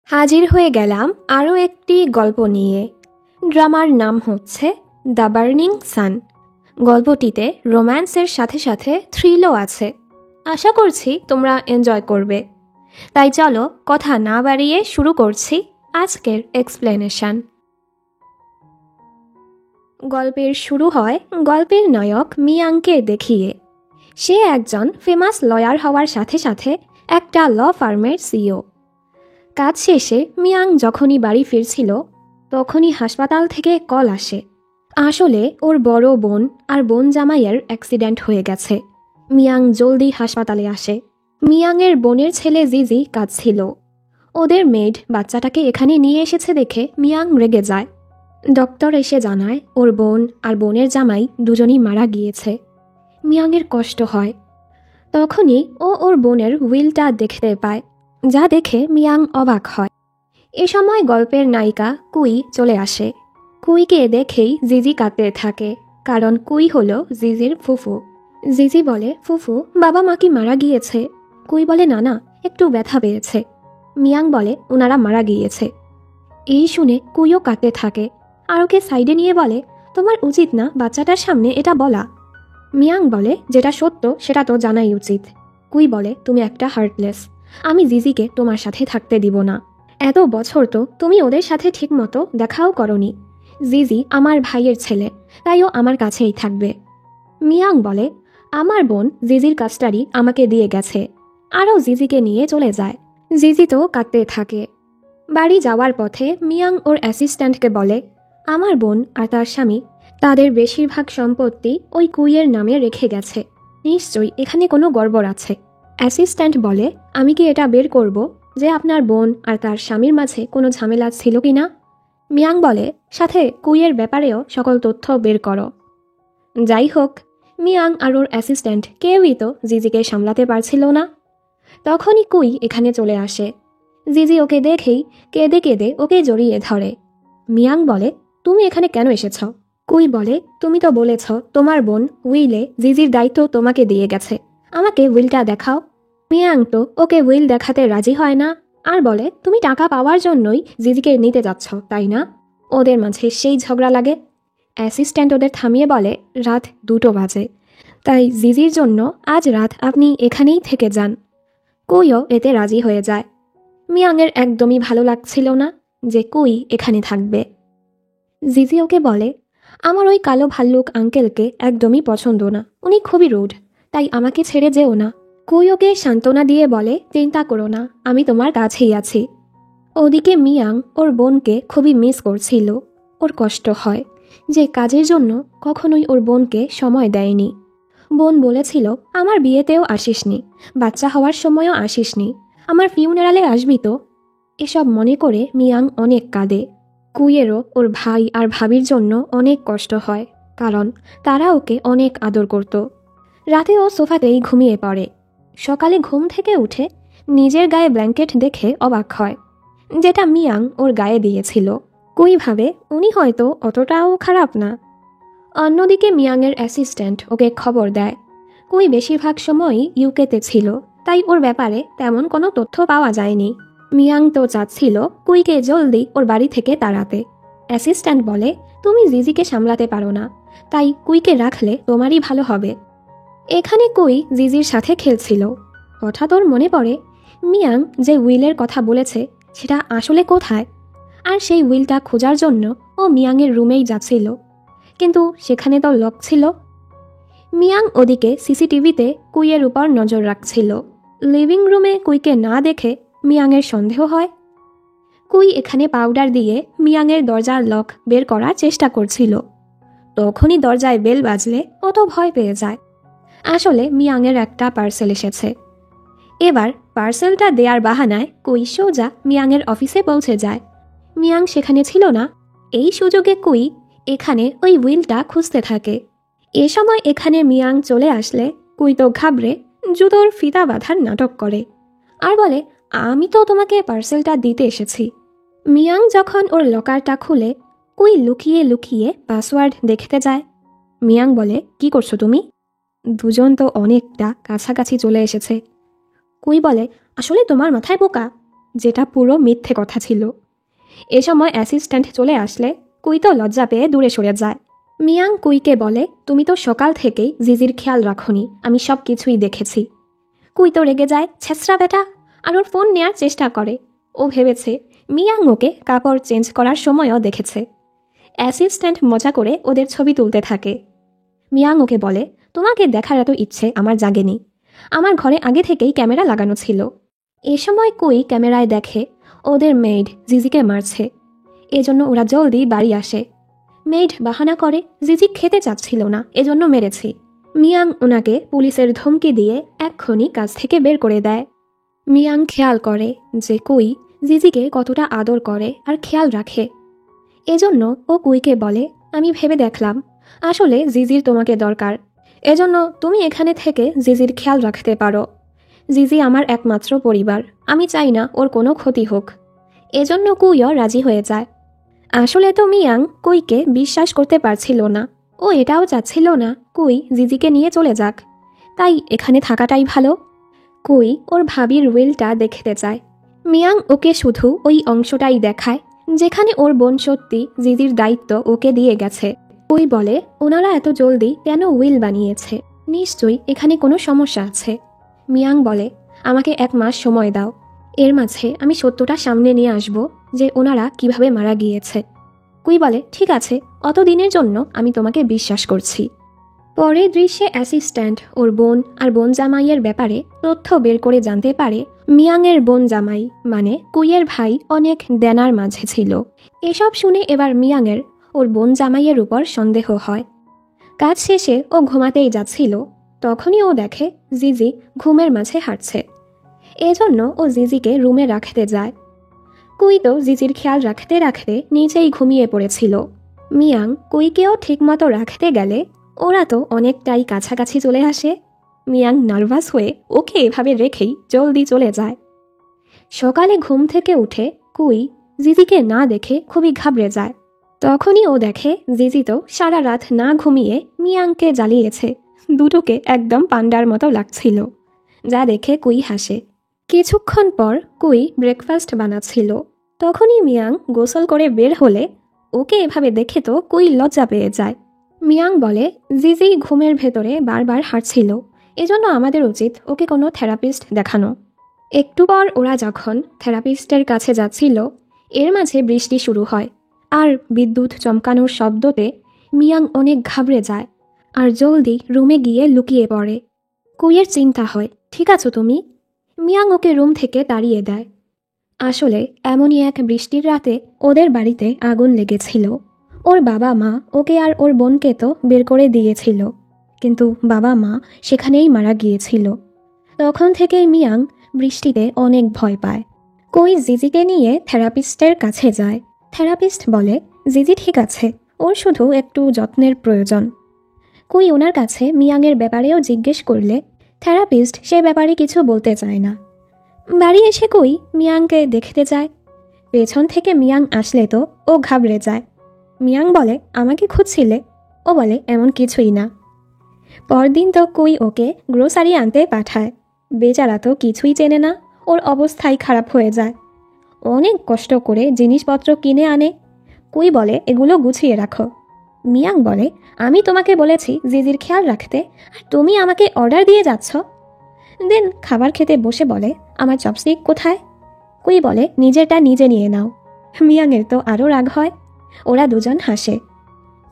হাজির হয়ে গেলাম আরও একটি গল্প নিয়ে। ড্রামার নাম হচ্ছে দ্য বার্নিং সান। গল্পটিতে রোম্যান্সের সাথে সাথে থ্রিলও আছে। আশা করছি তোমরা এনজয় করবে। তাই চলো কথা না বাড়িয়ে শুরু করছি আজকের এক্সপ্লেনেশন। গল্পের শুরু হয় গল্পের নায়ক মিয়াংকে দেখিয়ে। সে একজন ফেমাস লয়ার হওয়ার সাথে সাথে একটা ল ফার্মের সিইও। কাজ শেষে মিয়াং যখনই বাড়ি ফিরছিল তখনই হাসপাতাল থেকে কল আসে। আসলে ওর বড় বোন আর বোন জামাইয়ের অ্যাক্সিডেন্ট হয়ে গেছে। মিয়াং জলদি হাসপাতালে আসে। মিয়াংয়ের বোনের ছেলে জিজি কাঁদছিল। ওদের মেড বাচ্চাটাকে এখানে নিয়ে এসেছে দেখে মিয়াং রেগে যায়। ডক্টর এসে জানায় ওর বোন আর বোনের জামাই দুজনই মারা গিয়েছে। মিয়াংয়ের কষ্ট হয়। তখনই ও ওর বোনের উইলটা দেখতে পায়, যা দেখে মিয়াং অবাক হয়। এ সময় গল্পের নায়িকা কুই চলে আসে। কুইকে দেখেই জিজি কাঁদতে থাকে, কারণ কুই হলো জিজির ফুফু। জিজি বলে, ফুফু, বাবা মা কি মারা গিয়েছে? কুই বলে, না না, একটু ব্যথা পেয়েছে। মিয়াং বলে, ওনারা মারা গিয়েছে। এই শুনে কুইও কাঁদতে থাকে আর ওকে সাইডে নিয়ে বলে, তোমার উচিত না বাচ্চাটার সামনে এটা বলা। মিয়াং বলে, যেটা সত্য সেটা তো জানাই উচিত। কুই বলে, তুমি একটা হার্টলেস। আমি জিজিকে তোমার সাথে থাকতে দিব না। এত বছর তো তুমি ওদের সাথে ঠিকমতো দেখাও করনি। জিজি আমার ভাইয়ের ছেলে, তাই ও আমার কাছেই থাকবে। মিয়াং বলে, আমার বোন জিজির কাস্টাডি আমাকে দিয়ে গেছে। আরও জিজিকে নিয়ে চলে যায়। জিজি তো কাঁদতে থাকে। বাড়ি যাওয়ার পথে মিয়াং ওর অ্যাসিস্ট্যান্টকে বলে, আমার বোন আর তার স্বামী তাদের বেশিরভাগ সম্পত্তি ওই কুইয়ের নামে রেখে গেছে। নিশ্চয়ই এখানে কোনো গড়বড় আছে। অ্যাসিস্ট্যান্ট বলে, আমি কি এটা বের করব যে আপনার বোন আর তার স্বামীর মাঝে কোনো ঝামেলা ছিল কি না? মিয়াং বলে, সাথে কুইয়ের ব্যাপারেও সকল তথ্য বের করো। যাই হোক, মিয়াং আর ওর অ্যাসিস্ট্যান্ট কেউই তো জিজিকে সামলাতে পারছিল না। তখনই কুই এখানে চলে আসে। জিজি ওকে দেখেই কেঁদে কেঁদে ওকে জড়িয়ে ধরে। মিয়াং বলে, তুমি এখানে কেন এসেছ? কুই বলে, তুমি তো বলেছ তোমার বোন উইলে জিজির দায়িত্ব তোমাকে দিয়ে গেছে, আমাকে উইলটা দেখাও। মিয়াং তো ওকে উইল দেখাতে রাজি হয় না আর বলে, তুমি টাকা পাওয়ার জন্যই জিজিকে নিতে যাচ্ছ, তাই না? ওদের মাঝে সেই ঝগড়া লাগে। অ্যাসিস্ট্যান্ট ওদের থামিয়ে বলে, রাত 2টো বাজে, তাই জিজির জন্য আজ রাত আপনি এখানেই থেকে যান। কুইও এতে রাজি হয়ে যায়। মিয়াংয়ের একদমই ভালো লাগছিল না যে কুই এখানে থাকবে। জিজি ওকে বলে, আমার ওই কালো ভাল্লুক আঙ্কেলকে একদমই পছন্দ না, উনি খুবই রুড, তাই আমাকে ছেড়ে যেও না। কুই ওকে সান্ত্বনা দিয়ে বলে, চিন্তা করো না, আমি তোমার কাছেই আছি। ওদিকে মিয়াং ওর বোনকে খুবই মিস করছিল। ওর কষ্ট হয় যে কাজের জন্য কখনোই ওর বোনকে সময় দেয়নি। বোন বলেছিল, আমার বিয়েতেও আসিসনি, বাচ্চা হওয়ার সময়ও আসিসনি, আমার ফিউনারালে আসবি তো। এসব মনে করে মিয়াং অনেক কাঁদে। কুইয়েরও ওর ভাই আর ভাবির জন্য অনেক কষ্ট হয়, কারণ তারা ওকে অনেক আদর করত। রাতে ও সোফাতেই ঘুমিয়ে পড়ে। সকালে ঘুম থেকে উঠে নিজের গায়ে ব্ল্যাঙ্কেট দেখে অবাক হয়, যেটা মিয়াং ওর গায়ে দিয়েছিল। কুই ভাবে উনি হয়তো অতটাও খারাপ না। অন্যদিকে মিয়াংয়ের অ্যাসিস্ট্যান্ট ওকে খবর দেয়, কুই বেশিরভাগ সময়ই ইউকেতে ছিল, তাই ওর ব্যাপারে তেমন কোনো তথ্য পাওয়া যায়নি। মিয়াং তো চাচ্ছিল কুইকে জলদি ওর বাড়ি থেকে তাড়াতে। অ্যাসিস্ট্যান্ট বলে, তুমি জিজিকে সামলাতে পারো না, তাই কুইকে রাখলে তোমারই ভালো হবে। এখানে কুই জিজির সাথে খেলছিল। হঠাৎ ওর মনে পড়ে মিয়াং যে উইলের কথা বলেছে সেটা আসলে কোথায়, আর সেই উইলটা খোঁজার জন্য ও মিয়াংয়ের রুমেই যাচ্ছিল, কিন্তু সেখানে তো লক ছিল। মিয়াং ওদিকে সিসিটিভিতে কুইয়ের উপর নজর রাখছিল। লিভিং রুমে কুইকে না দেখে মিয়াংয়ের সন্দেহ হয়। কুই এখানে পাউডার দিয়ে মিয়াংয়ের দরজার লক বের করার চেষ্টা করছিল। তখনই দরজায় বেল বাজলে ও তো ভয় পেয়ে যায়। আসলে মিয়াংয়ের একটা পার্সেল এসেছে। এবার পার্সেলটা দেওয়ার বাহানায় কুই সোজা মিয়াংয়ের অফিসে পৌঁছে যায়। মিয়াং সেখানে ছিল না। এই সুযোগে কুই এখানে ওই উইলটা খুঁজতে থাকে। এ সময় এখানে মিয়াং চলে আসলে কুই তো ঘাবড়ে জুতোর ফিতা বাঁধার নাটক করে আর বলে, আমি তো তোমাকে পার্সেলটা দিতে এসেছি। মিয়াং যখন ওর লকারটা খুলে কুই লুকিয়ে লুকিয়ে পাসওয়ার্ড দেখতে যায়। মিয়াং বলে, কি করছো তুমি? দুজন তো অনেকটা কাছাকাছি চলে এসেছে। কুই বলে, আসলে তোমার মাথায় বোকা। যেটা পুরো মিথ্যে কথা ছিল। এ সময় অ্যাসিস্ট্যান্ট চলে আসলে কুই তো লজ্জা পেয়ে দূরে সরে যায়। মিয়াং কুইকে বলে, তুমি তো সকাল থেকেই জিজির খেয়াল রাখোনি, আমি সব কিছুই দেখেছি। কুই তো রেগে যায়, ছেঁচড়া বেটা, আর ওর ফোন নেওয়ার চেষ্টা করে। ও ভেবেছে মিয়াং ওকে কাপড় চেঞ্জ করার সময়ও দেখেছে। অ্যাসিস্ট্যান্ট মজা করে ওদের ছবি তুলতে থাকে। মিয়াং ওকে বলে, তোমাকে দেখার এত ইচ্ছে আমার জাগেনি, আমার ঘরে আগে থেকেই ক্যামেরা লাগানো ছিল। এ সময় কুই ক্যামেরায় দেখে ওদের মেইড জিজিকে মারছে। এজন্য ওরা জলদি বাড়ি আসে। মেইড বাহানা করে জিজি খেতে চাচ্ছিল না, এজন্য মেরেছি। মিয়াং ওনাকে পুলিশের ধমকি দিয়ে এক্ষুনি কাজ থেকে বের করে দেয়। মিয়াং খেয়াল করে যে কুই জিজিকে কতটা আদর করে আর খেয়াল রাখে। এজন্য ও কুইকে বলে, আমি ভেবে দেখলাম আসলে জিজির তোমাকে দরকার, এজন্য তুমি এখানে থেকে জিজির খেয়াল রাখতে পারো। জিজি আমার একমাত্র পরিবার, আমি চাই না ওর কোনো ক্ষতি হোক। এজন্য কুইও রাজি হয়ে যায়। আসলে তো মিয়াং কুইকে বিশ্বাস করতে পারছিল না। ও এটাও চাচ্ছিল না কুই জিজিকে নিয়ে চলে যাক, তাই এখানে থাকাটাই ভালো। কুই ওর ভাবির উইলটা দেখতে চায়। মিয়াং ওকে শুধু ওই অংশটাই দেখায় যেখানে ওর বোন সত্যি জিজির দায়িত্ব ওকে দিয়ে গেছে। কুই বলে, ওনারা এত জলদি কেন উইল বানিয়েছে, নিশ্চয়ই এখানে কোনো সমস্যা আছে। মিয়াং বলে, আমাকে 1 মাস সময় দাও, এর মাঝে আমি সত্যটা সামনে নিয়ে আসব যে ওনারা কিভাবে মারা গিয়েছে। কুই বলে, ঠিক আছে, অত দিনের জন্য আমি তোমাকে বিশ্বাস করছি। পরের দৃশ্যে অ্যাসিস্ট্যান্ট ওর বোন আর বোন জামাইয়ের ব্যাপারে তথ্য বের করে জানতে পারে মিয়াংয়ের বোন জামাই মানে কুইয়ের ভাই অনেক দেনার মাঝে ছিল। এসব শুনে এবার মিয়াংয়ের ওর বোন জামাইয়ের উপর সন্দেহ হয়। কাজ শেষে ও ঘুমাতেই যাচ্ছিল, তখনই ও দেখে জিজি ঘুমের মাঝে হাঁটছে। এজন্য ও জিজিকে রুমে রাখতে যায়। কুই তো জিজির খেয়াল রাখতে রাখতে নিচেই ঘুমিয়ে পড়েছিল। মিয়াং কুইকেও ঠিকমতো রাখতে গেলে ওরা তো অনেকটাই কাছাকাছি চলে আসে। মিয়াং নার্ভাস হয়ে ওকে এভাবে রেখেই জলদি চলে যায়। সকালে ঘুম থেকে উঠে কুই জিজিকে না দেখে খুবই ঘাবড়ে যায়। তখনই ও দেখে জিজি তো সারা রাত না ঘুমিয়ে মিয়াংকে জ্বালিয়েছে। দুটোকে একদম পান্ডার মতো লাগছিল, যা দেখে কুই হাসে। কিছুক্ষণ পর কুই ব্রেকফাস্ট বানাচ্ছিল, তখনই মিয়াং গোসল করে বের হলে ওকে এভাবে দেখে তো কুই লজ্জা পেয়ে যায়। মিয়াং বলে, জিজি ঘুমের ভেতরে বারবার হাঁটছিল, এজন্য আমাদের উচিত ওকে কোনো থেরাপিস্ট দেখানো। একটু পর ওরা যখন থেরাপিস্টের কাছে যাচ্ছিল, এর মাঝে বৃষ্টি শুরু হয় আর বিদ্যুৎ চমকানোর শব্দতে মিয়াং অনেক ঘাবড়ে যায় আর জলদি রুমে গিয়ে লুকিয়ে পড়ে। কুইয়ের চিন্তা হয়, ঠিক আছো তুমি? মিয়াং ওকে রুম থেকে তাড়িয়ে দেয়। আসলে এমনই এক বৃষ্টির রাতে ওদের বাড়িতে আগুন লেগেছিল। ওর বাবা মা ওকে আর ওর বোনকে তো বের করে দিয়েছিল, কিন্তু বাবা মা সেখানেই মারা গিয়েছিল। তখন থেকেই মিয়াং বৃষ্টিতে অনেক ভয় পায়। কুই জিজিকে নিয়ে থেরাপিস্টের কাছে যায়। থেরাপিস্ট বলে, জিজি ঠিক আছে, ওর শুধু একটু যত্নের প্রয়োজন। কুই ওনার কাছে মিয়াংয়ের ব্যাপারেও জিজ্ঞেস করলে থেরাপিস্ট সে ব্যাপারে কিছু বলতে চায় না। বাড়ি এসে কুই মিয়াংকে দেখতে যায়। পেছন থেকে মিয়াং আসলে তো ও ঘাবড়ে যায়। মিয়াং বলে, আমাকে খুঁজছিলে? ও বলে, এমন কিছুই না। পরদিন তো কুই ওকে গ্রোসারি আনতে পাঠায়। বেচারা তো কিছুই চেনে না, ওর অবস্থাই খারাপ হয়ে যায়। অনেক কষ্ট করে জিনিসপত্র কিনে আনে। কুই বলে, এগুলো গুছিয়ে রাখো। মিয়াং বলে, আমি তোমাকে বলেছি জিজির খেয়াল রাখতে, আর তুমি আমাকে অর্ডার দিয়ে যাচ্ছ। দেন খাবার খেতে বসে বলে, আমার চপস্টিক কোথায়? কুই বলে, নিজেরটা নিজে নিয়ে নাও। মিয়াংয়ের তো আরও রাগ হয়। ওরা দুজন হাসে।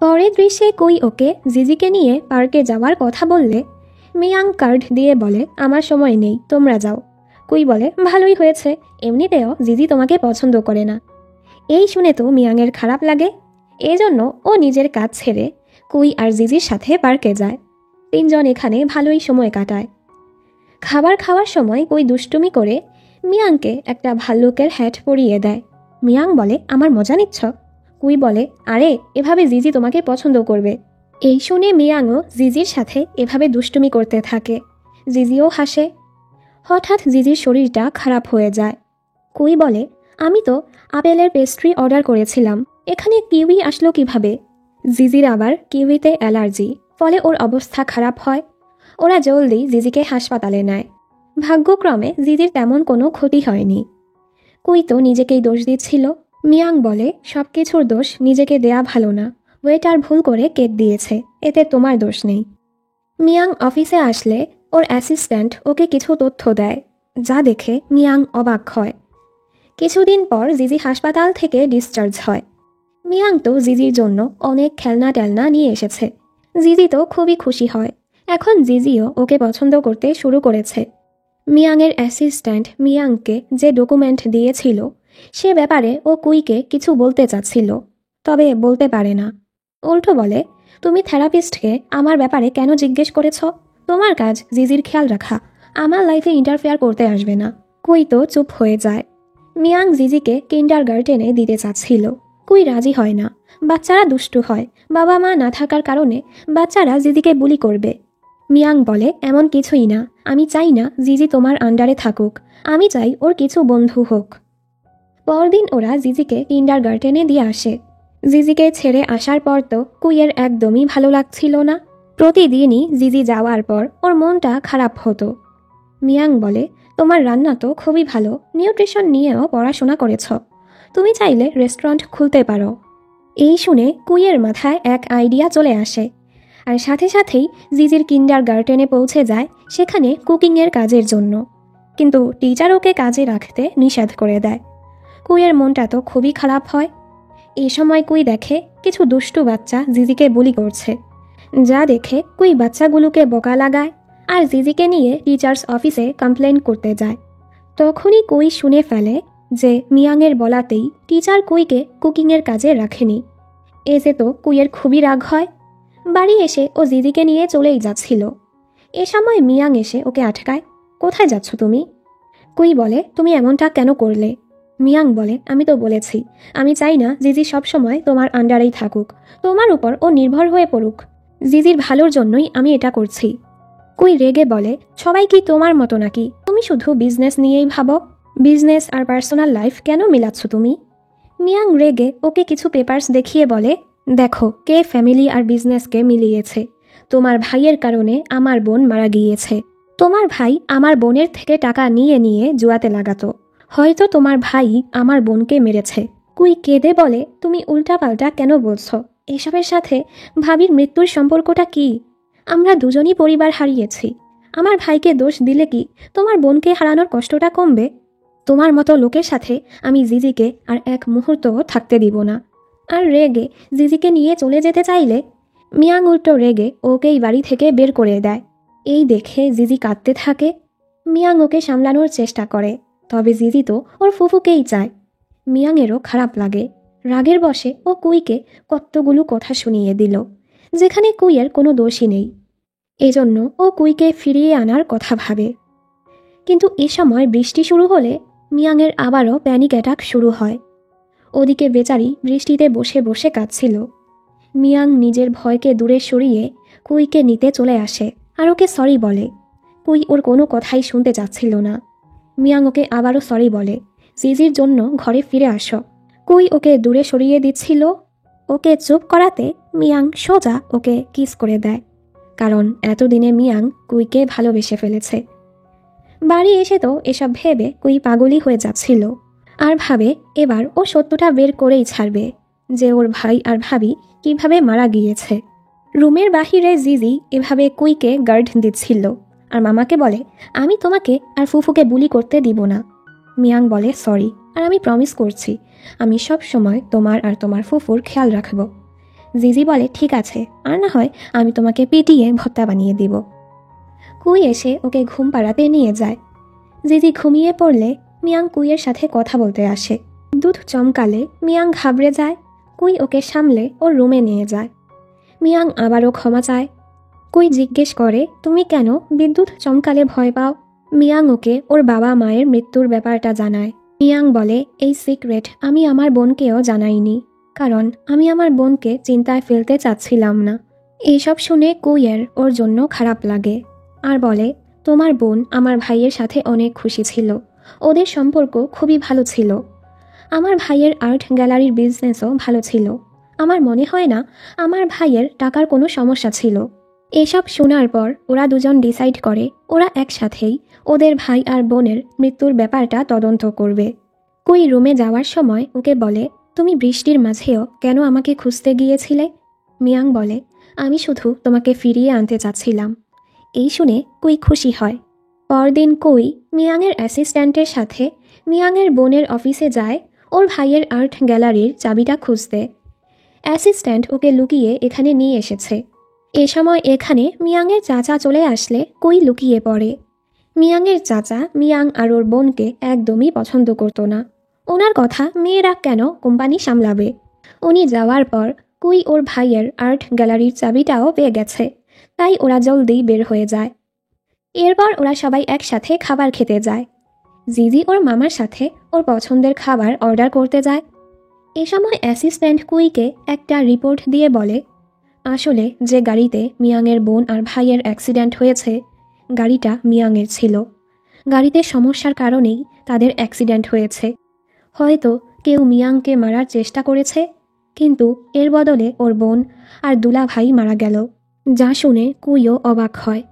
পরের দৃশ্যে কুই ওকে জিজিকে নিয়ে পার্কে যাওয়ার কথা বললে মিয়াং কার্ড দিয়ে বলে, আমার সময় নেই, তোমরা যাও। কুই বলে, ভালোই হয়েছে, এমনিতেও জিজি তোমাকে পছন্দ করে না। এই শুনে তো মিয়াংয়ের খারাপ লাগে। এজন্য ও নিজের কাজ ছেড়ে কুই আর জিজির সাথে পার্কে যায়। 3 জন এখানে ভালোই সময় কাটায়। খাবার খাওয়ার সময় কুই দুষ্টুমি করে মিয়াংকে একটা ভাল্লুকের হ্যাট পরিয়ে দেয়। মিয়াং বলে, আমার মজা নিচ্ছ? কুই বলে, আরে এভাবে জিজি তোমাকে পছন্দ করবে। এই শুনে মিয়াংও জিজির সাথে এভাবে দুষ্টুমি করতে থাকে। জিজিও হাসে। হঠাৎ জিজির শরীরটা খারাপ হয়ে যায়। কুই বলে, আমি তো আপেলের পেস্ট্রি অর্ডার করেছিলাম, এখানে কিউই আসলো কিভাবে? জিজির আবার কিউইতে অ্যালার্জি, ফলে ওর অবস্থা খারাপ হয়। ওরা জলদি জিজিকে হাসপাতালে নেয়। ভাগ্যক্রমে জিজির তেমন কোনো ক্ষতি হয়নি। কুই তো নিজেকেই দোষ দিচ্ছিল। মিয়াং বলে, সব কিছুর দোষ নিজেকে দেয়া ভালো না, ওয়েটার ভুল করে কেক দিয়েছে, এতে তোমার দোষ নেই। মিয়াং অফিসে আসলে ওর অ্যাসিস্ট্যান্ট ওকে কিছু তথ্য দেয়, যা দেখে মিয়াং অবাক হয়। কিছুদিন পর জিজি হাসপাতাল থেকে ডিসচার্জ হয়। মিয়াং তো জিজির জন্য অনেক খেলনা টেলনা নিয়ে এসেছে। জিজি তো খুবই খুশি হয়। এখন জিজিও ওকে পছন্দ করতে শুরু করেছে। মিয়াংয়ের অ্যাসিস্ট্যান্ট মিয়াংকে যে ডকুমেন্ট দিয়েছিল সে ব্যাপারে ও কুইকে কিছু বলতে চাচ্ছিল, তবে বলতে পারে না। উল্টো বলে, তুমি থেরাপিস্টকে আমার ব্যাপারে কেন জিজ্ঞেস করেছ? তোমার কাজ জিজির খেয়াল রাখা, আমার লাইফে ইন্টারফেয়ার করতে আসবে না। কুই তো চুপ হয়ে যায়। মিয়াং জিজিকে কিন্ডারগার্টেনে দিতে চাচ্ছিল। কুই রাজি হয় না। বাচ্চারা দুষ্টু হয়, বাবা মা না থাকার কারণে বাচ্চারা জিজিকে বুলি করবে। মিয়াং বলে, এমন কিছুই না, আমি চাই না জিজি তোমার আন্ডারে থাকুক, আমি চাই ওর কিছু বন্ধু হোক। পরদিন ওরা জিজিকে কিন্ডারগার্টেনে দিয়ে আসে। জিজিকে ছেড়ে আসার পর তো কুইয়ের একদমই ভালো লাগছিল না। প্রতিদিনই জিজি যাওয়ার পর ওর মনটা খারাপ হতো। মিয়াং বলে, তোমার রান্না তো খুবই ভালো, নিউট্রিশন নিয়েও পড়াশোনা করেছ, তুমি চাইলে রেস্টুরেন্ট খুলতে পারো। এই শুনে কুইয়ের মাথায় এক আইডিয়া চলে আসে, আর সাথে সাথেই জিজির কিন্ডারগার্টেনে পৌঁছে যায় সেখানে কুকিংয়ের কাজের জন্য। কিন্তু টিচার ওকে কাজে রাখতে নিষেধ করে দেয়। কুইয়ের মনটা তো খুবই খারাপ হয়। এই সময় কুই দেখে কিছু দুষ্টু বাচ্চা জিজিকে বুলি করছে, যা দেখে কুই বাচ্চাগুলোকে বোকা লাগায় আর জিজিকে নিয়ে টিচার্স অফিসে কমপ্লেন করতে যায়। তখনই কুই শুনে ফেলে যে মিয়াংয়ের বলাতেই টিচার কুইকে কুকিংয়ের কাজে রাখেনি। এতে তো কুইয়ের খুবই রাগ হয়। বাড়ি এসে ও জিজিকে নিয়ে চলেই যাচ্ছিল। এ সময় মিয়াং এসে ওকে আটকায়। কোথায় যাচ্ছ তুমি? কুই বলে, তুমি এমনটা কেন করলে? মিয়াং বলে, আমি তো বলেছি আমি চাই না জিজি সবসময় তোমার আন্ডারেই থাকুক, তোমার উপর ও নির্ভর হয়ে পড়ুক। জিজির ভালোর জন্যই আমি এটা করছি। কুই রেগে বলে, সবাই কি তোমার মতো নাকি? তুমি শুধু বিজনেস নিয়েই ভাবো, বিজনেস আর পার্সোনাল লাইফ কেন মিলাচ্ছ তুমি? মিয়াং রেগে ওকে কিছু পেপারস দেখিয়ে বলে, দেখো কে ফ্যামিলি আর বিজনেসকে মিলিয়েছে। তোমার ভাইয়ের কারণে আমার বোন মারা গিয়েছে। তোমার ভাই আমার বোনের থেকে টাকা নিয়ে নিয়ে জুয়াতে লাগাতো, হয়তো তোমার ভাই আমার বোনকে মেরেছে। কুই কেঁদে বলে, তুমি উল্টাপাল্টা কেন বলছো? এসবের সাথে ভাবির মৃত্যুর সম্পর্কটা কি? আমরা দুজনই পরিবার হারিয়েছি। আমার ভাইকে দোষ দিলে কি তোমার বোনকে হারানোর কষ্টটা কমবে? তোমার মতো লোকের সাথে আমি জিজিকে আর এক মুহূর্তও থাকতে দিব না। আর রেগে জিজিকে নিয়ে চলে যেতে চাইলে মিয়াং উল্টো রেগে ওকেই বাড়ি থেকে বের করে দেয়। এই দেখে জিজি কাঁদতে থাকে। মিয়াং ওকে সামলানোর চেষ্টা করে, তবে জিজি তো ওর ফুফুকেই চায়। মিয়াংয়েরও খারাপ লাগে। রাগের বশে ও কুইকে কতগুলো কথা শুনিয়ে দিল, যেখানে কুইয়ের কোনো দোষই নেই। এজন্য ও কুইকে ফিরিয়ে আনার কথা ভাবে। কিন্তু এ সময় বৃষ্টি শুরু হলে মিয়াংয়ের আবারও প্যানিক অ্যাটাক শুরু হয়। ওদিকে বেচারি বৃষ্টিতে বসে বসে কাঁদছিল। মিয়াং নিজের ভয়কে দূরে সরিয়ে কুইকে নিতে চলে আসে আর ওকে সরি বলে। কুই ওর কোনো কথাই শুনতে চাচ্ছিল না। মিয়াং ওকে আবারও সরি বলে, জিজির জন্য ঘরে ফিরে আসো। কুই ওকে দূরে সরিয়ে দিচ্ছিল। ওকে চুপ করাতে মিয়াং সোজা ওকে কিস করে দেয়, কারণ এতদিনে মিয়াং কুইকে ভালোবেসে ফেলেছে। বাড়ি এসে তো এসব ভেবে কুই পাগলই হয়ে যাচ্ছিল, আর ভাবে এবার ও সত্যটা বের করেই ছাড়বে যে ওর ভাই আর ভাবি কিভাবে মারা গিয়েছে। রুমের বাহিরে জিজি এভাবে কুইকে গার্ড দিচ্ছিল আর মামাকে বলে, আমি তোমাকে আর ফুফুকে বুলি করতে দিব না। মিয়াং বলে, সরি, আর আমি প্রমিস করছি আমি সব সময় তোমার আর তোমার ফুফুর খেয়াল রাখব। জিজি বলে, ঠিক আছে, আর না হয় আমি তোমাকে পিটিয়ে ভর্তা বানিয়ে দিব। কুই এসে ওকে ঘুম পাড়াতে নিয়ে যায়। জিজি ঘুমিয়ে পড়লে মিয়াং কুইয়ের সাথে কথা বলতে আসে। দুধ চমকালে মিয়াং ঘাবড়ে যায়। কুই ওকে সামলে ওর রুমে নিয়ে যায়। মিয়াং আবারও ক্ষমা চায়। কুই জিজ্ঞেস করে, তুমি কেন বিদ্যুৎ চমকালে ভয় পাও? মিয়াং ওকে ওর বাবা মায়ের মৃত্যুর ব্যাপারটা জানায়। মিয়াং বলে, এই সিক্রেট আমি আমার বোনকেও জানাইনি, কারণ আমি আমার বোনকে চিন্তায় ফেলতে চাচ্ছিলাম না। এইসব শুনে কুইয়ের ওর জন্য খারাপ লাগে আর বলে, তোমার বোন আমার ভাইয়ের সাথে অনেক খুশি ছিল, ওদের সম্পর্ক খুবই ভালো ছিল। আমার ভাইয়ের আর্ট গ্যালারির বিজনেসও ভালো ছিল। আমার মনে হয় না আমার ভাইয়ের টাকার কোনো সমস্যা ছিল। এসব শোনার পর ওরা দুজন ডিসাইড করে ওরা একসাথেই ওদের ভাই আর বোনের মৃত্যুর ব্যাপারটা তদন্ত করবে। কুই রুমে যাওয়ার সময় ওকে বলে, তুমি বৃষ্টির মাঝেও কেন আমাকে খুঁজতে গিয়েছিলে? মিয়াং বলে, আমি শুধু তোমাকে ফিরিয়ে আনতে চাচ্ছিলাম। এই শুনে কুই খুশি হয়। পরদিন কুই মিয়াংয়ের অ্যাসিস্ট্যান্টের সাথে মিয়াংয়ের বোনের অফিসে যায় ওর ভাইয়ের আর্ট গ্যালারির চাবিটা খুঁজতে। অ্যাসিস্ট্যান্ট ওকে লুকিয়ে এখানে নিয়ে এসেছে। এ সময় এখানে মিয়াংয়ের চাচা চলে আসলে কুই লুকিয়ে পড়ে। মিয়াংয়ের চাচা মিয়াং আর ওর বোনকে একদমই পছন্দ করতো না। ওনার কথা মেয়েরা কেন কোম্পানি সামলাবে। উনি যাওয়ার পর কুই ওর ভাইয়ের আর্ট গ্যালারির চাবিটাও পেয়ে গেছে, তাই ওরা জলদি বের হয়ে যায়। এরপর ওরা সবাই একসাথে খাবার খেতে যায়। জিজি ওর মামার সাথে ওর পছন্দের খাবার অর্ডার করতে যায়। এ সময় অ্যাসিস্ট্যান্ট কুইকে একটা রিপোর্ট দিয়ে বলে, আসলে যে গাড়িতে মিয়াংয়ের বোন আর ভাইয়ের অ্যাক্সিডেন্ট হয়েছে গাড়িটা মিয়াংয়ের ছিল। গাড়িতে সমস্যার কারণেই তাদের অ্যাক্সিডেন্ট হয়েছে। হয়তো কেউ মিয়াংকে মারার চেষ্টা করেছে, কিন্তু এর বদলে ওর বোন আর দুলা ভাই মারা গেল। যা শুনে কুইও অবাক হয়।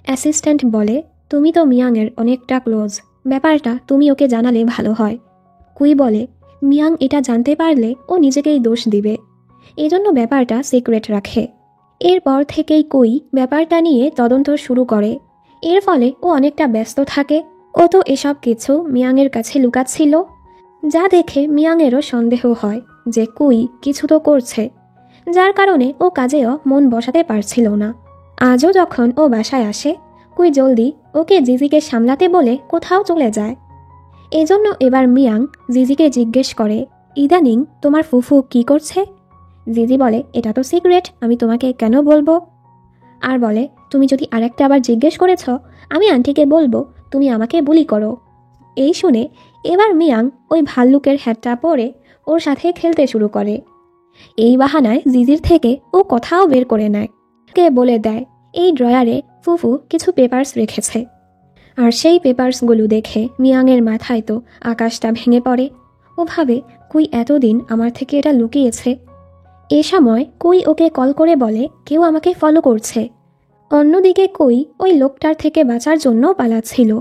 অ্যাসিস্ট্যান্ট বলে, তুমি তো মিয়াংয়ের অনেকটা ক্লোজ, ব্যাপারটা তুমি ওকে জানালে ভালো হয়। কুই বলে, মিয়াং এটা জানতে পারলে ও নিজেকেই দোষ দিবে, এজন্য ব্যাপারটা সিক্রেট রাখে। এরপর থেকেই কুই ব্যাপারটা নিয়ে তদন্ত শুরু করে। এর ফলে ও অনেকটা ব্যস্ত থাকে। ও তো এসব কিছু মিয়াংয়ের কাছে লুকাচ্ছিল, যা দেখে মিয়াংয়েরও সন্দেহ হয় যে কুই কিছু তো করছে, যার কারণে ও কাজেও মন বসাতে পারছিল না। আজও যখন ও বাসায় আসে, কুই জলদি ওকে জিজিকে সামলাতে বলে কোথাও চলে যায়। এজন্য এবার মিয়াং জিজিকে জিজ্ঞেস করে, ইদানিং তোমার ফুফু কি করছে? জিজি বলে, এটা তো সিক্রেট, আমি তোমাকে কেন বলবো? আর বলে, তুমি যদি আরেকটা আবার জিজ্ঞেস করেছ আমি আন্টিকে বলবো তুমি আমাকে বুলি করো। এই শুনে এবার মিয়াং ওই ভাল্লুকের হ্যাটটা পরে ওর সাথে খেলতে শুরু করে। এই বাহানায় জিজির থেকে ও কথাও বের করে নেয়। কে বলে দেয় এই ড্রয়ারে ফুফু কিছু পেপারস রেখেছে। আর সেই পেপারসগুলো দেখে মিয়াংয়ের মাথায় তো আকাশটা ভেঙে পড়ে। ও ভাবে, কুই এতদিন আমার থেকে এটা লুকিয়েছে। এ সময় কুই ওকে কল করে বলে, কেউ আমাকে ফলো করছে। অন্যদিকে কুই ওই লোকটার থেকে বাঁচার জন্য পালাচ্ছিল।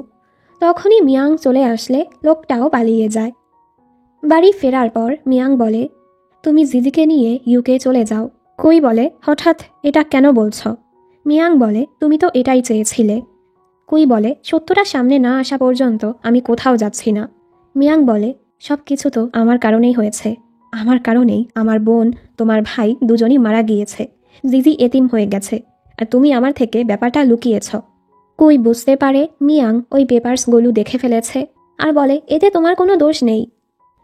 তখনই মিয়াং চলে আসলে লোকটাও পালিয়ে যায়। বাড়ি ফেরার পর মিয়াং বলে, তুমি জিজিকে নিয়ে ইউকে চলে যাও। কুই বলে, হঠাৎ এটা কেন বলছ? মিয়াং বলে, তুমি তো এটাই চেয়েছিলে। কুই বলে, সত্যটা সামনে না আসা পর্যন্ত আমি কোথাও যাচ্ছি না। মিয়াং বলে, সব কিছু তো আমার কারণেই হয়েছে। আমার কারণেই আমার বোন, তোমার ভাই দুজনই মারা গিয়েছে। জিজি এতিম হয়ে গেছে, আর তুমি আমার থেকে ব্যাপারটা লুকিয়েছ। কুই বুঝতে পারে মিয়াং ওই পেপারসগুলো দেখে ফেলেছে, আর বলে, এতে তোমার কোনো দোষ নেই।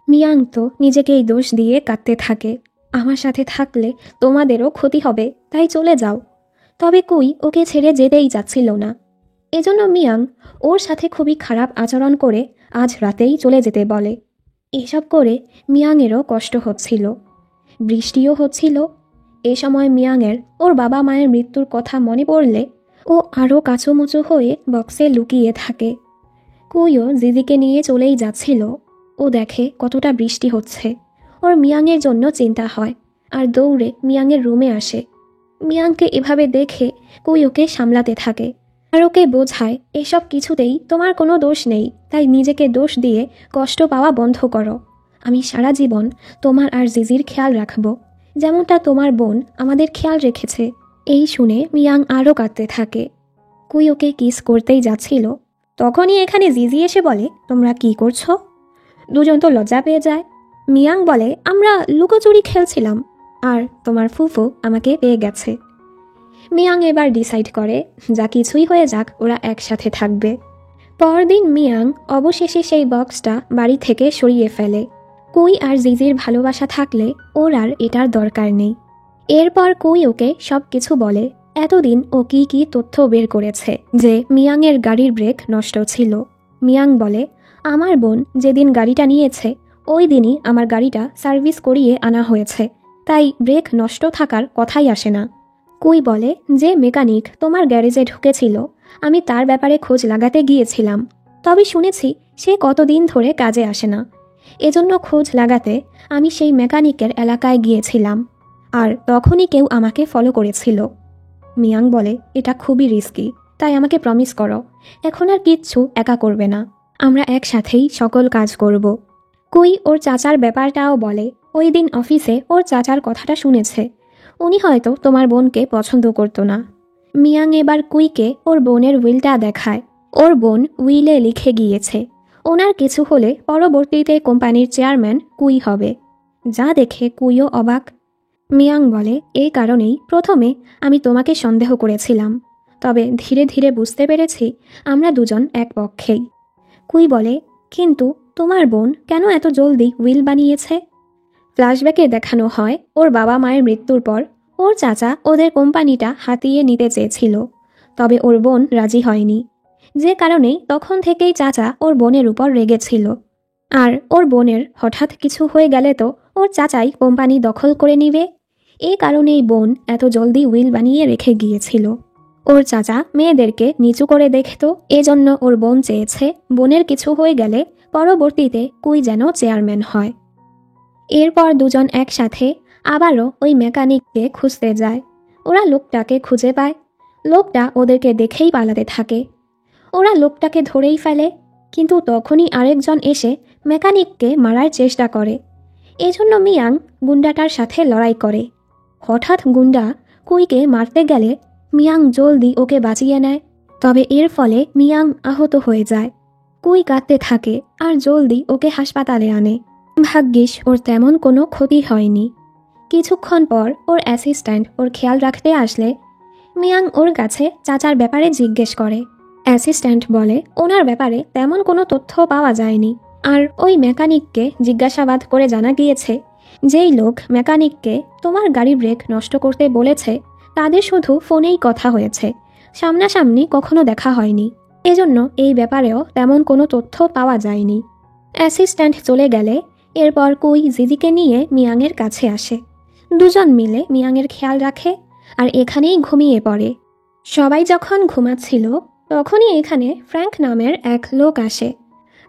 মিয়াং তো নিজেকেই দোষ দিয়ে কাঁদতে থাকে। আমার সাথে থাকলে তোমাদেরও ক্ষতি হবে, তাই চলে যাও। তবে কুই ওকে ছেড়ে যেতেই চাচ্ছিল না। এজন্য মিয়াং ওর সাথে খুবই খারাপ আচরণ করে আজ রাতেই চলে যেতে বলে। এসব করে মিয়াংয়েরও কষ্ট হচ্ছিল, বৃষ্টিও হচ্ছিল। এ সময় মিয়াংয়ের ওর বাবা মায়ের মৃত্যুর কথা মনে পড়লে ও আরও কাঁচুমুচু হয়ে বক্সে লুকিয়ে থাকে। কুইও জিজিকে নিয়ে চলেই যাচ্ছিল। ও দেখে কতটা বৃষ্টি হচ্ছে। ওর মিয়াংয়ের জন্য চিন্তা হয়, আর দৌড়ে মিয়াংয়ের রুমে আসে। মিয়াংকে এভাবে দেখে কুই ওকে সামলাতে থাকে, আর ওকে বোঝায়, এসব কিছুতেই তোমার কোনো দোষ নেই, তাই নিজেকে দোষ দিয়ে কষ্ট পাওয়া বন্ধ করো। আমি সারা জীবন তোমার আর জিজির খেয়াল রাখব, যেমনটা তোমার বোন আমাদের খেয়াল রেখেছে। এই শুনে মিয়াং আরও কাঁদতে থাকে। কুই ওকে কিস করতেই যাচ্ছিল, তখনই এখানে জিজি এসে বলে, তোমরা কি করছো? দুজন তো লজ্জা পেয়ে যায়। মিয়াং বলে, আমরা লুকোচুরি খেলছিলাম, আর তোমার ফুফু আমাকে পেয়ে গেছে। মিয়াং এবার ডিসাইড করে যা কিছুই হয়ে যাক ওরা একসাথে থাকবে। পরদিন মিয়াং অবশেষে সেই বক্সটা বাড়ি থেকে সরিয়ে ফেলে। কুই আর জিজির ভালোবাসা থাকলে ওর আর এটার দরকার নেই। এরপর কুই ওকে সব কিছু বলে, এতদিন ও কি কি তথ্য বের করেছে। যে মিয়াংয়ের গাড়ির ব্রেক নষ্ট ছিল। মিয়াং বলে, আমার বোন যেদিন গাড়িটা নিয়েছে ওই দিনই আমার গাড়িটা সার্ভিস করিয়ে আনা হয়েছে, তাই ব্রেক নষ্ট থাকার কথাই আসে না। কুই বলে, যে মেকানিক তোমার গ্যারেজে ঢুকেছিল আমি তার ব্যাপারে খোঁজ লাগাতে গিয়েছিলাম, তবে শুনেছি সে কতদিন ধরে কাজে আসে না। এজন্য খোঁজ লাগাতে আমি সেই মেকানিকের এলাকায় গিয়েছিলাম, আর তখনই কেউ আমাকে ফলো করেছিল। মিয়াং বলে, এটা খুবই রিস্কি, তাই আমাকে প্রমিস করো এখন আর কিচ্ছু একা করবে না, আমরা একসাথেই সকল কাজ করব। কুই ওর চাচার ব্যাপারটাও বলে। ওই দিন অফিসে ওর চাচার কথাটা শুনেছে। উনি হয়তো তোমার বোনকে পছন্দ করতো না। মিয়াং এবার কুইকে ওর বোনের উইলটা দেখায়। ওর বোন উইলে লিখে গিয়েছে ওনার কিছু হলে পরবর্তীতে কোম্পানির চেয়ারম্যান কুই হবে। যা দেখে কুইও অবাক। মিয়াং বলে, এই কারণেই প্রথমে আমি তোমাকে সন্দেহ করেছিলাম, তবে ধীরে ধীরে বুঝতে পেরেছি আমরা দুজন এক পক্ষেই। কুই বলে, কিন্তু তোমার বোন কেন এত জলদি উইল বানিয়েছে? ফ্ল্যাশব্যাকে দেখানো হয় ওর বাবা মায়ের মৃত্যুর পর ওর চাচা ওদের কোম্পানিটা হাতিয়ে নিতে চেয়েছিল, তবে ওর বোন রাজি হয়নি। যে কারণে তখন থেকেই চাচা ওর বোনের উপর রেগেছিল। আর ওর বোনের হঠাৎ কিছু হয়ে গেলে তো ওর চাচাই কোম্পানি দখল করে নিবে। এই কারণেই বোন এত জলদি উইল বানিয়ে রেখে গিয়েছিল। ওর চাচা মেয়েদেরকে নিচু করে দেখত, এজন্য ওর বোন চেয়েছে বোনের কিছু হয়ে গেলে পরবর্তীতে কুই যেন চেয়ারম্যান হয়। এরপর দুজন একসাথে আবারও ওই মেকানিককে খুঁজতে যায়। ওরা লোকটাকে খুঁজে পায়। লোকটা ওদেরকে দেখেই পালাতে থাকে। ওরা লোকটাকে ধরেই ফেলে, কিন্তু তখনই আরেকজন এসে মেকানিককে মারার চেষ্টা করে। এজন্য মিয়াং গুন্ডাটার সাথে লড়াই করে। হঠাৎ গুন্ডা কুইকে মারতে গেলে মিয়াং জলদি ওকে বাঁচিয়ে নেয়, তবে এর ফলে মিয়াং আহত হয়ে যায়। কুই কাঁদতে থাকে আর জলদি ওকে হাসপাতালে আনে। ভাগ্যিস ওর তেমন কোনো ক্ষতি হয়নি। কিছুক্ষণ পর ওর অ্যাসিস্ট্যান্ট ওর খেয়াল রাখতে আসলে মিয়াং ওর কাছে চাচার ব্যাপারে জিজ্ঞেস করে। অ্যাসিস্ট্যান্ট বলে ওনার ব্যাপারে তেমন কোনো তথ্য পাওয়া যায়নি। আর ওই মেকানিককে জিজ্ঞাসাবাদ করে জানা গিয়েছে যেই লোক মেকানিককে তোমার গাড়ি ব্রেক নষ্ট করতে বলেছে তাদের শুধু ফোনেই কথা হয়েছে, সামনাসামনি কখনো দেখা হয়নি। এজন্য এই ব্যাপারেও তেমন কোনো তথ্য পাওয়া যায়নি। অ্যাসিস্ট্যান্ট চলে গেলে এরপর কুই জিজিকে নিয়ে মিয়াংয়ের কাছে আসে। দুজন মিলে মিয়াংয়ের খেয়াল রাখে আর এখানেই ঘুমিয়ে পড়ে। সবাই যখন ঘুমাচ্ছিল তখনই এখানে ফ্র্যাঙ্ক নামের এক লোক আসে।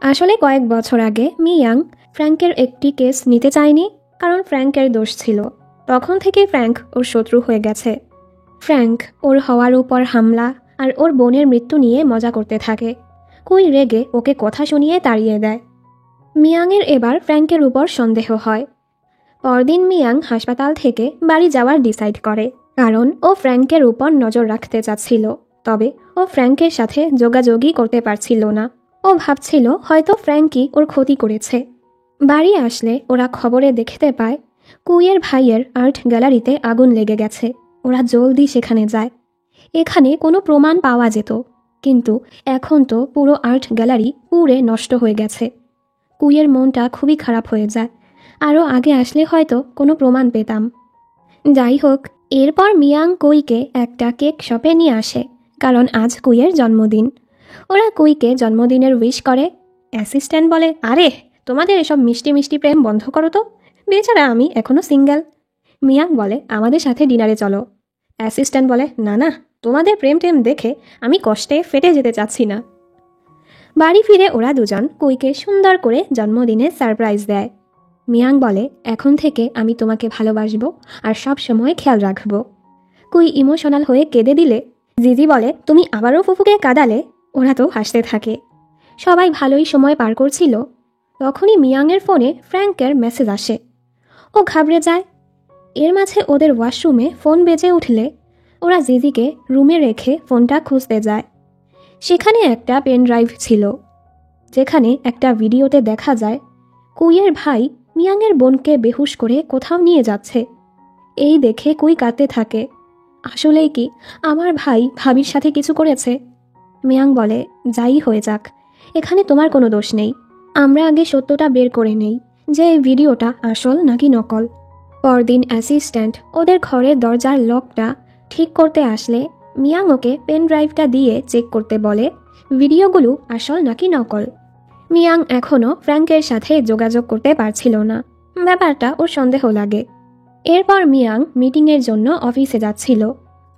আসলে কয়েক বছর আগে মিয়াং ফ্র্যাঙ্কের একটি কেস নিতে চায়নি, কারণ ফ্র্যাঙ্কের দোষ ছিল। তখন থেকে ফ্র্যাঙ্ক ওর শত্রু হয়ে গেছে। ফ্র্যাঙ্ক ওর হওয়ার উপর হামলা আর ওর বোনের মৃত্যু নিয়ে মজা করতে থাকে। কুই রেগে ওকে কথা শুনিয়ে তাড়িয়ে দেয়। মিয়াংয়ের এবার ফ্র্যাঙ্কের উপর সন্দেহ হয়। পরদিন মিয়াং হাসপাতাল থেকে বাড়ি যাওয়ার ডিসাইড করে, কারণ ও ফ্র্যাঙ্কের উপর নজর রাখতে চাচ্ছিল। তবে ও ফ্র্যাঙ্কের সাথে যোগাযোগই করতে পারছিল না। ও ভাবছিল হয়তো ফ্র্যাঙ্কই ওর ক্ষতি করেছে। বাড়ি আসলে ওরা খবরে দেখতে পায় কুইয়ের ভাইয়ের আর্ট গ্যালারিতে আগুন লেগে গেছে। ওরা জলদি সেখানে যায়। এখানে কোনো প্রমাণ পাওয়া যেত, কিন্তু এখন তো পুরো আর্ট গ্যালারি পুড়ে নষ্ট হয়ে গেছে। কুইয়ের মনটা খুবই খারাপ হয়ে যায়। আরও আগে আসলে হয়তো কোনো প্রমাণ পেতাম। যাই হোক, এরপর মিয়াং কুইকে একটা কেক শপে নিয়ে আসে, কারণ আজ কুইয়ের জন্মদিন। ওরা কুইকে জন্মদিনের উইশ করে। অ্যাসিস্ট্যান্ট বলে, আরে তোমাদের এসব মিষ্টি মিষ্টি প্রেম বন্ধ করো তো, বেচারা আমি এখনও সিঙ্গেল। মিয়াং বলে, আমাদের সাথে ডিনারে চলো। অ্যাসিস্ট্যান্ট বলে, না না, তোমাদের প্রেম টেম দেখে আমি কষ্টে ফেটে যেতে চাচ্ছি না। বাড়ি ফিরে ওরা দুজন কুইকে সুন্দর করে জন্মদিনে সারপ্রাইজ দেয়। মিয়াং বলে, এখন থেকে আমি তোমাকে ভালোবাসবো আর সব সময় খেয়াল রাখবো। কুই ইমোশনাল হয়ে কেঁদে দিলে জিজি বলে, তুমি আবারও ফুফুকে কাঁদালে। ওরা তো হাসতে থাকে। সবাই ভালোই সময় পার করছিল। তখনই মিয়াংয়ের ফোনে ফ্র্যাঙ্কের মেসেজ আসে। ও ঘাবড়ে যায়। এর মাঝে ওদের ওয়াশরুমে ফোন বেজে উঠলে ওরা জিজিকে রুমে রেখে ফোনটা খুঁজতে যায়। সেখানে একটা পেন ড্রাইভ ছিল, যেখানে একটা ভিডিওতে দেখা যায় কুইয়ের ভাই মিয়াংয়ের বোনকে বেহুশ করে কোথাও নিয়ে যাচ্ছে। এই দেখে কুই কাঁদতে থাকে। আসলেই কি আমার ভাই ভাবির সাথে কিছু করেছে? মিয়াং বলে, যাই হয়ে যাক, এখানে তোমার কোনো দোষ নেই। আমরা আগে সত্যটা বের করে নেই যে এই ভিডিওটা আসল নাকি নকল। পরদিন অ্যাসিস্ট্যান্ট ওদের ঘরের দরজার লকটা ঠিক করতে আসলে মিয়াং ওকে পেন ড্রাইভটা দিয়ে চেক করতে বলে ভিডিওগুলো আসল নাকি নকল। মিয়াং এখনও ফ্র্যাঙ্কের সাথে যোগাযোগ করতে পারছিল না। ব্যাপারটা ওর সন্দেহ লাগে। এরপর মিয়াং মিটিংয়ের জন্য অফিসে যাচ্ছিল।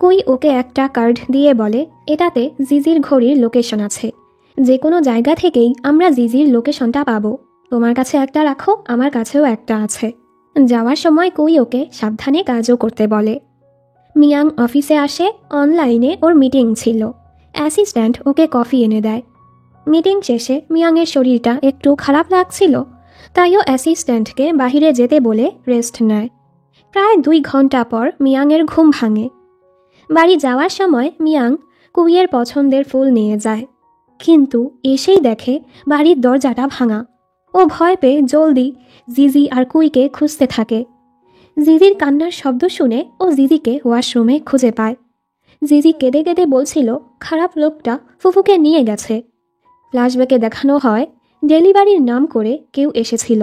কুই ওকে একটা কার্ড দিয়ে বলে, এটাতে জিজির ঘড়ির লোকেশন আছে। যে কোনো জায়গা থেকেই আমরা জিজির লোকেশনটা পাবো। তোমার কাছে একটা রাখো, আমার কাছেও একটা আছে। যাওয়ার সময় কুই ওকে সাবধানে কাজও করতে বলে। মিয়াং অফিসে আসে। অনলাইনে ওর মিটিং ছিল। অ্যাসিস্ট্যান্ট ওকে কফি এনে দেয়। মিটিং শেষে মিয়াংয়ের শরীরটা একটু খারাপ লাগছিল, তাইও অ্যাসিস্ট্যান্টকে বাহিরে যেতে বলে রেস্ট নেয়। প্রায় 2 ঘন্টা পর মিয়াংয়ের ঘুম ভাঙে। বাড়ি যাওয়ার সময় মিয়াং কুইয়ের পছন্দের ফুল নিয়ে যায়, কিন্তু এসেই দেখে বাড়ির দরজাটা ভাঙা। ও ভয় পেয়ে জলদি জিজি আর কুইকে খুঁজতে থাকে। জিজির কান্নার শব্দ শুনে ও জিজিকে ওয়াশরুমে খুঁজে পায়। জিজি কেঁদে কেঁদে বলছিল খারাপ লোকটা ফুফুকে নিয়ে গেছে। ফ্ল্যাশব্যাকে দেখানো হয় ডেলিভারির নাম করে কেউ এসেছিল।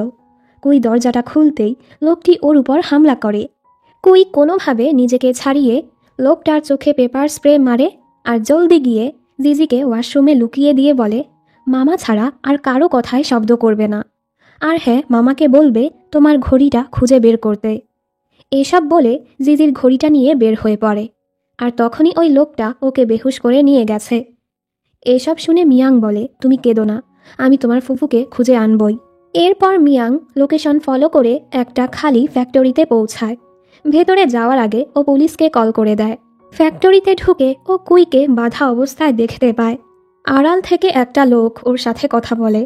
কুই দরজাটা খুলতেই লোকটি ওর উপর হামলা করে। কুই কোনোভাবে নিজেকে ছাড়িয়ে লোকটার চোখে পেপার স্প্রে মারে আর জলদি গিয়ে জিজিকে ওয়াশরুমে লুকিয়ে দিয়ে বলে, মামা ছাড়া আর কারো কথায় শব্দ করবে না, আর হ্যাঁ মামাকে বলবে তোমার ঘড়িটা খুঁজে বের করতে। এসব বলে জিজির ঘড়িটা নিয়ে বের হয়ে পড়ে, আর তখনই ওই লোকটা ওকে বেহুশ করে নিয়ে গেছে। এসব শুনে মিয়াং বলে, তুমি কেঁদো না, আমি তোমার ফুফুকে খুঁজে আনবই। এরপর মিয়াং লোকেশন ফলো করে একটা খালি ফ্যাক্টরিতে পৌঁছায়। ভেতরে যাওয়ার আগে ও পুলিশকে কল করে দেয়। ফ্যাক্টরিতে ঢুকে ও কুইকে বাধা অবস্থায় দেখতে পায়। আড়াল থেকে একটা লোক ওর সাথে কথা বলে।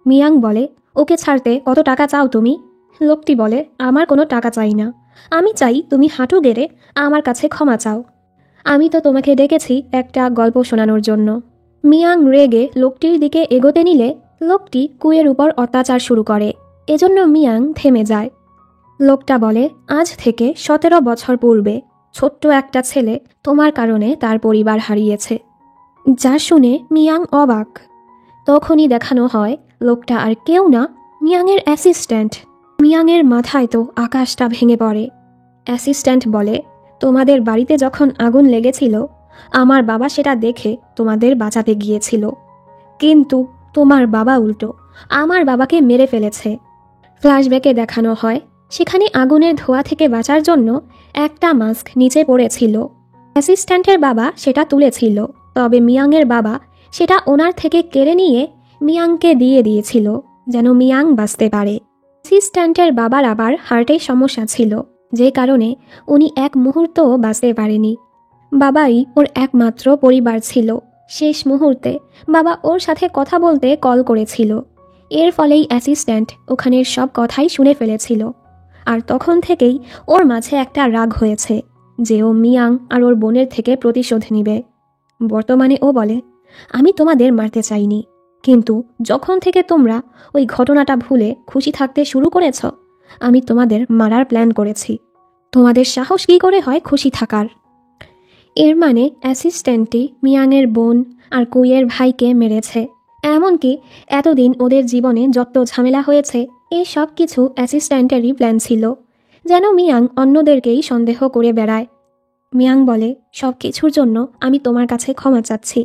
মিয়াং বলে, ওকে ছাড়তে কত টাকা চাও তুমি? লোকটি বলে, আমার কোনো টাকা চাই না, আমি চাই তুমি হাঁটু গেড়ে আমার কাছে ক্ষমা চাও। আমি তো তোমাকে ডেকেছি একটা গল্প শোনানোর জন্য। মিয়াং রেগে লোকটির দিকে এগোতে নিলে লোকটি কুইয়ের উপর অত্যাচার শুরু করে। এজন্য মিয়াং থেমে যায়। লোকটা বলে, আজ থেকে 17 বছর পূর্বে ছোট্ট একটা ছেলে তোমার কারণে তার পরিবার হারিয়েছে। যা শুনে মিয়াং অবাক। তখনই দেখানো হয় লোকটা আর কেউ না, মিয়াংয়ের অ্যাসিস্ট্যান্ট। মিয়াংয়ের মাথায় তো আকাশটা ভেঙে পড়ে। অ্যাসিস্ট্যান্ট বলে, তোমাদের বাড়িতে যখন আগুন লেগেছিল আমার বাবা সেটা দেখে তোমাদের বাঁচাতে গিয়েছিল, কিন্তু তোমার বাবা উল্টো আমার বাবাকে মেরে ফেলেছে। ফ্ল্যাশব্যাকে দেখানো হয় সেখানে আগুনের ধোঁয়া থেকে বাঁচার জন্য একটা মাস্ক নিচে পড়েছিল। অ্যাসিস্ট্যান্টের বাবা সেটা তুলেছিল, তবে মিয়াংয়ের বাবা সেটা ওনার থেকে কেড়ে নিয়ে মিয়াংকে দিয়ে দিয়েছিল যেন মিয়াং বাঁচতে পারে। অ্যাসিস্ট্যান্টের বাবার আবার হার্টের সমস্যা ছিল, যে কারণে উনি এক মুহূর্তও বাঁচতে পারেনি। বাবাই ওর একমাত্র পরিবার ছিল। শেষ মুহূর্তে বাবা ওর সাথে কথা বলতে কল করেছিল। এর ফলেই অ্যাসিস্ট্যান্ট ওখানের সব কথাই শুনে ফেলেছিল, আর তখন থেকেই ওর মাঝে একটা রাগ হয়েছে যে ও মিয়াং আর ওর বোনের থেকে প্রতিশোধ নিবে। বর্তমানে ও বলে, আমি তোমাদের মারতে চাইনি, কিন্তু যখন থেকে তোমরা ওই ঘটনাটা ভুলে খুশি থাকতে শুরু করেছ আমি তোমাদের মারার প্ল্যান করেছি। তোমাদের সাহস কী করে হয় খুশি থাকার? এর মানে অ্যাসিস্ট্যান্টটি মিয়াংয়ের বোন আর কুইয়ের ভাইকে মেরেছে। এমনকি এতদিন ওদের জীবনে যত ঝামেলা হয়েছে এই সব কিছু অ্যাসিস্ট্যান্টেরই প্ল্যান ছিল, যেন মিয়াং অন্যদেরকেই সন্দেহ করে বেড়ায়। মিয়াং বলে, সব কিছুর জন্য আমি তোমার কাছে ক্ষমা চাচ্ছি।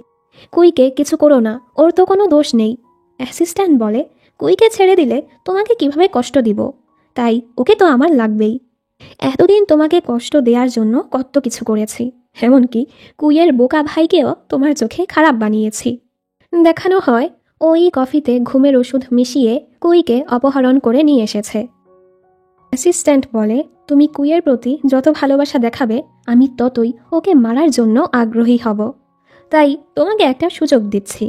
কুইকে কিছু করো না, ওর তো কোনো দোষ নেই। অ্যাসিস্ট্যান্ট বলে, কুইকে ছেড়ে দিলে তোমাকে কিভাবে কষ্ট দিব, তাই ওকে তো আমার লাগবেই। এতদিন তোমাকে কষ্ট দেওয়ার জন্য কত কিছু করেছি, এমনকি কুইয়ের বোকা ভাইকেও তোমার চোখে খারাপ বানিয়েছি। দেখানো হয় ওই কফিতে ঘুমের ওষুধ মিশিয়ে কুইকে অপহরণ করে নিয়ে এসেছে। অ্যাসিস্ট্যান্ট বলে, তুমি কুইয়ের প্রতি যত ভালোবাসা দেখাবে আমি ততই ওকে মারার জন্য আগ্রহী হব। তাই তোমাকে একটা সুযোগ দিচ্ছি,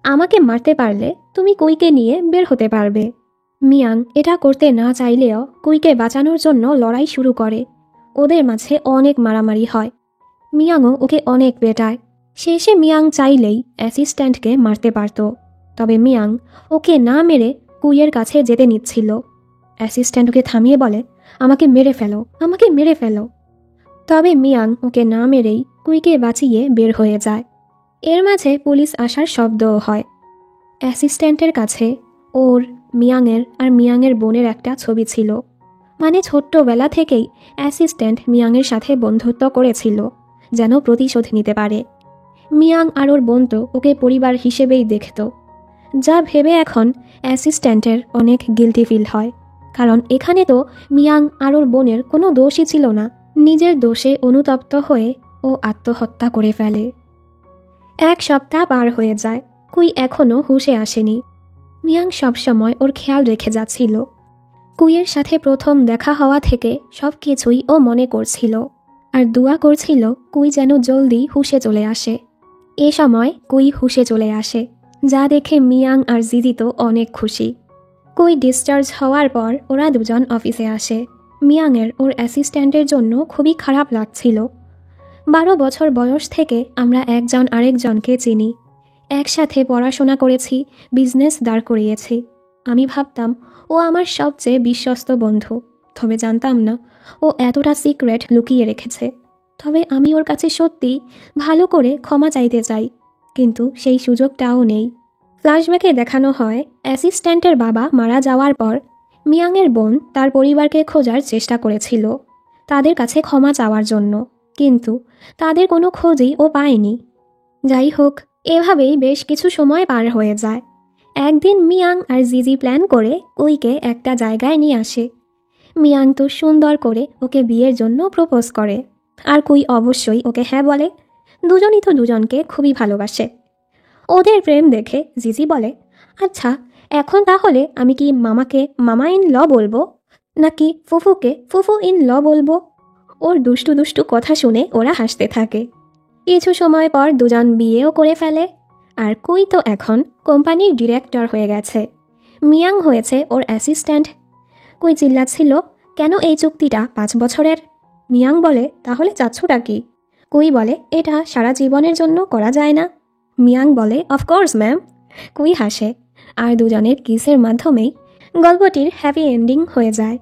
আমাকে মারতে পারলে তুমি কুইকে নিয়ে বের হতে পারবে। মিয়াং এটা করতে না চাইলেও কুইকে বাঁচানোর জন্য লড়াই শুরু করে। ওদের মাঝে অনেক মারামারি হয়। মিয়াংও ওকে অনেক পেটায়। শেষে মিয়াং চাইলেই অ্যাসিস্ট্যান্টকে মারতে পারত, তবে মিয়াং ওকে না মেরে কুইয়ের কাছে যেতে নিচ্ছিল। অ্যাসিস্ট্যান্ট ওকে থামিয়ে বলে, আমাকে মেরে ফেলো, আমাকে মেরে ফেলো। তবে মিয়াং ওকে না মেরেই কুইকে বাঁচিয়ে বের হয়ে যায়। এর মাঝে পুলিশ আসার শব্দও হয়। অ্যাসিস্ট্যান্টের কাছে ওর, মিয়াংয়ের আর মিয়াংয়ের বোনের একটা ছবি ছিল। মানে ছোট্টবেলা থেকেই অ্যাসিস্ট্যান্ট মিয়াংয়ের সাথে বন্ধুত্ব করেছিল যেন প্রতিশোধ নিতে পারে। মিয়াং আর ওর বোন তো ওকে পরিবার হিসেবেই দেখত, যা ভেবে এখন অ্যাসিস্ট্যান্টের অনেক গিল্টি ফিল হয়, কারণ এখানে তো মিয়াং আর ওর বোনের কোনো দোষই ছিল না। নিজের দোষে অনুতপ্ত হয়ে ও আত্মহত্যা করে ফেলে। 1 সপ্তাহ পার হয়ে যায়, কুই এখনও হুঁশে আসেনি। মিয়াং সবসময় ওর খেয়াল রেখে যাচ্ছিল। কুইয়ের সাথে প্রথম দেখা হওয়া থেকে সব কিছুই ও মনে করছিল, আর দোয়া করছিল কুই যেন জলদি হুঁশে চলে আসে। এ সময় কুই হুঁশে চলে আসে, যা দেখে মিয়াং আর জিজি তো অনেক খুশি। কুই ডিসচার্জ হওয়ার পর ওরা দুজন অফিসে আসে। মিয়াংয়ের ওর অ্যাসিস্ট্যান্টের জন্য খুবই খারাপ লাগছিল। 12 বছর বয়স থেকে আমরা একজন আরেকজনকে চিনি, একসাথে পড়াশোনা করেছি, বিজনেস দাঁড় করিয়েছি। আমি ভাবতাম ও আমার সবচেয়ে বিশ্বস্ত বন্ধু, তবে জানতাম না ও এতটা সিক্রেট লুকিয়ে রেখেছে। তবে আমি ওর কাছে সত্যি ভালো করে ক্ষমা চাইতে চাই, কিন্তু সেই সুযোগটাও নেই। ফ্ল্যাশব্যাকে দেখানো হয় অ্যাসিস্ট্যান্টের বাবা মারা যাওয়ার পর মিয়াংয়ের বোন তার পরিবারকে খোঁজার চেষ্টা করেছিল তাদের কাছে ক্ষমা চাওয়ার জন্য, কিন্তু তাদের কোনো খোঁজই ও পায়নি। যাই হোক, এভাবেই বেশ কিছু সময় পার হয়ে যায়। একদিন মিয়াং আর জিজি প্ল্যান করে কুইকে একটা জায়গায় নিয়ে আসে। মিয়াং তো সুন্দর করে ওকে বিয়ের জন্য প্রপোজ করে, আর কুই অবশ্যই ওকে হ্যাঁ বলে। দুজনই তো দুজনকে খুবই ভালোবাসে। ওদের প্রেম দেখে জিজি বলে, আচ্ছা এখন তাহলে আমি কি মামাকে মামা ইন ল বলবো, নাকি ফুফুকে ফুফু ইন ল বলবো? ওর দুষ্টু দুষ্টু কথা শুনে ওরা হাসতে থাকে। কিছু সময় পর দুজন বিয়েও করে ফেলে, আর কুই তো এখন কোম্পানির ডিরেক্টর হয়ে গেছে। মিয়াং হয়েছে ওর অ্যাসিস্ট্যান্ট। কুই চিল্লাচ্ছিল, কেন এই চুক্তিটা 5 বছরের? মিয়াং বলে, তাহলে চাচ্ছটা কি? কুই বলে, এটা সারা জীবনের জন্য করা যায় না? মিয়াং বলে, অফকোর্স ম্যাম। কুই হাসে, আর দুজনের কিসের মাধ্যমেই গল্পটির হ্যাপি এন্ডিং হয়ে যায়।